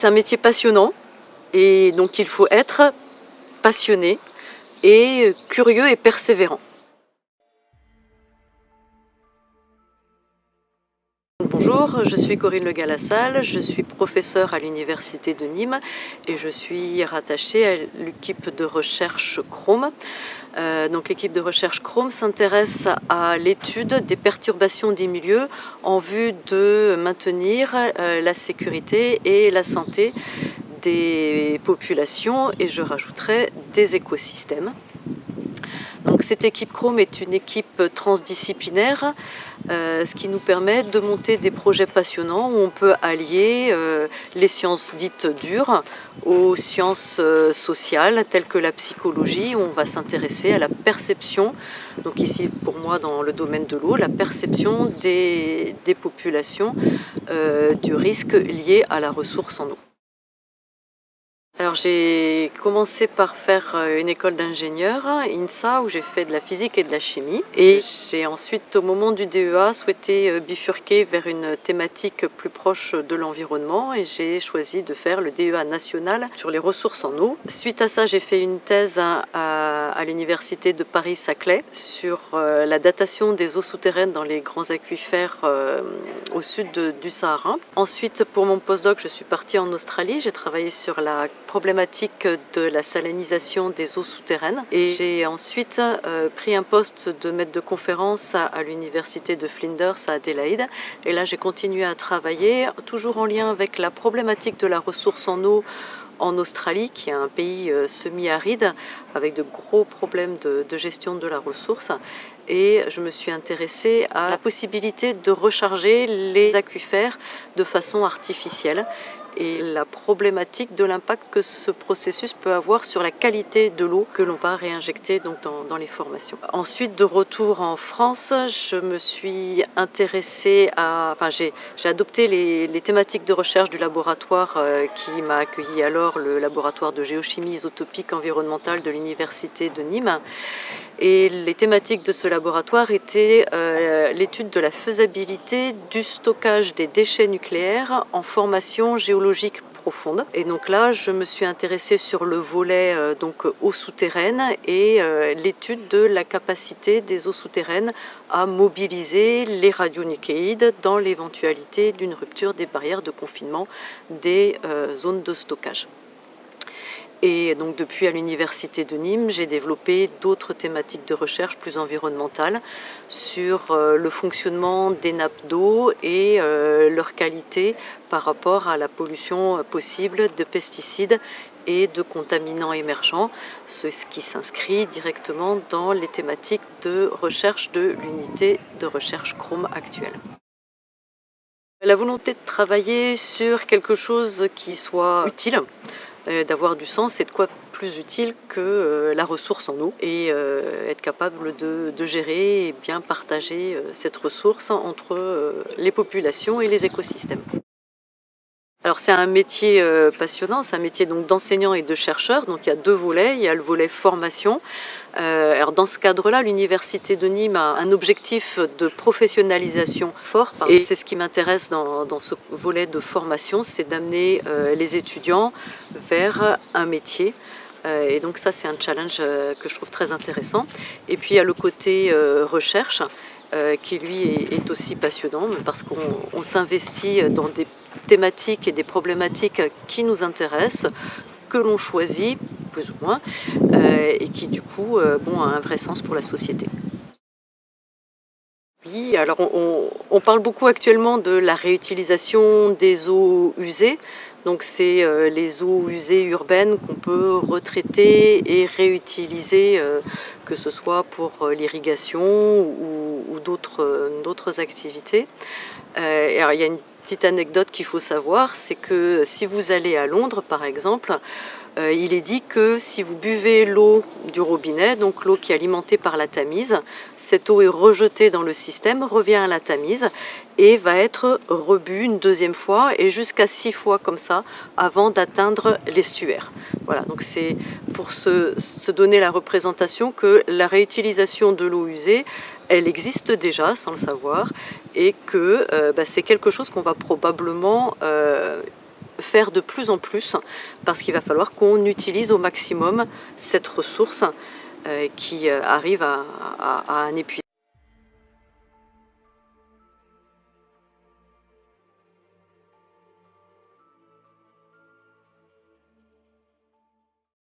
C'est un métier passionnant et donc il faut être passionné et curieux et persévérant. Bonjour, je suis Corinne Le Galassalle, je suis professeure à l'Université de Nîmes et je suis rattachée à l'équipe de recherche Chrome. Donc l'équipe de recherche Chrome s'intéresse à l'étude des perturbations des milieux en vue de maintenir la sécurité et la santé des populations et je rajouterai des écosystèmes. Donc cette équipe Chrome est une équipe transdisciplinaire, ce qui nous permet de monter des projets passionnants où on peut allier les sciences dites dures aux sciences sociales telles que la psychologie, où on va s'intéresser à la perception, donc ici pour moi dans le domaine de l'eau, la perception des populations du risque lié à la ressource en eau. Alors j'ai commencé par faire une école d'ingénieur, INSA, où j'ai fait de la physique et de la chimie. Et j'ai ensuite, au moment du DEA, souhaité bifurquer vers une thématique plus proche de l'environnement et j'ai choisi de faire le DEA national sur les ressources en eau. Suite à ça, j'ai fait une thèse à l'université de Paris-Saclay sur la datation des eaux souterraines dans les grands aquifères au sud du Sahara. Ensuite, pour mon postdoc, je suis partie en Australie. J'ai travaillé sur la problématique de la salinisation des eaux souterraines et j'ai ensuite pris un poste de maître de conférence à l'université de Flinders à Adélaïde et là j'ai continué à travailler toujours en lien avec la problématique de la ressource en eau en Australie, qui est un pays semi-aride avec de gros problèmes de gestion de la ressource. Et je me suis intéressée à la possibilité de recharger les aquifères de façon artificielle et la problématique de l'impact que ce processus peut avoir sur la qualité de l'eau que l'on va réinjecter donc dans les formations. Ensuite, de retour en France, je me suis intéressée à... Enfin, j'ai adopté les thématiques de recherche du laboratoire qui m'a accueilli alors, le laboratoire de géochimie isotopique environnementale de l'université de Nîmes. Et les thématiques de ce laboratoire étaient l'étude de la faisabilité du stockage des déchets nucléaires en formation géologique profonde. Et donc là, je me suis intéressée sur le volet donc eau souterraine et l'étude de la capacité des eaux souterraines à mobiliser les radionucléides dans l'éventualité d'une rupture des barrières de confinement des zones de stockage. Et donc depuis à l'université de Nîmes, j'ai développé d'autres thématiques de recherche plus environnementales sur le fonctionnement des nappes d'eau et leur qualité par rapport à la pollution possible de pesticides et de contaminants émergents, ce qui s'inscrit directement dans les thématiques de recherche de l'unité de recherche Chrome actuelle. La volonté de travailler sur quelque chose qui soit utile, d'avoir du sens et de quoi plus utile que la ressource en eau et être capable de gérer et bien partager cette ressource entre les populations et les écosystèmes. Alors c'est un métier passionnant, c'est un métier d'enseignant et de chercheur, donc il y a deux volets, il y a le volet formation. Alors dans ce cadre-là, l'université de Nîmes a un objectif de professionnalisation fort et c'est ce qui m'intéresse dans ce volet de formation, c'est d'amener les étudiants vers un métier. Et donc ça c'est un challenge que je trouve très intéressant. Et puis il y a le côté recherche qui lui est aussi passionnant parce qu'on s'investit dans des thématiques et des problématiques qui nous intéressent, que l'on choisit plus ou moins et qui du coup a un vrai sens pour la société. Oui, alors on parle beaucoup actuellement de la réutilisation des eaux usées. Donc c'est les eaux usées urbaines qu'on peut retraiter et réutiliser, que ce soit pour l'irrigation ou d'autres activités. Alors il y a une petite anecdote qu'il faut savoir, c'est que si vous allez à Londres par exemple, il est dit que si vous buvez l'eau du robinet, donc l'eau qui est alimentée par la Tamise, cette eau est rejetée dans le système, revient à la Tamise et va être rebue une deuxième fois et jusqu'à 6 fois comme ça avant d'atteindre l'estuaire. Voilà, donc c'est pour se donner la représentation que la réutilisation de l'eau usée, elle existe déjà sans le savoir et que c'est quelque chose qu'on va probablement faire de plus en plus, parce qu'il va falloir qu'on utilise au maximum cette ressource qui arrive à un épuisement.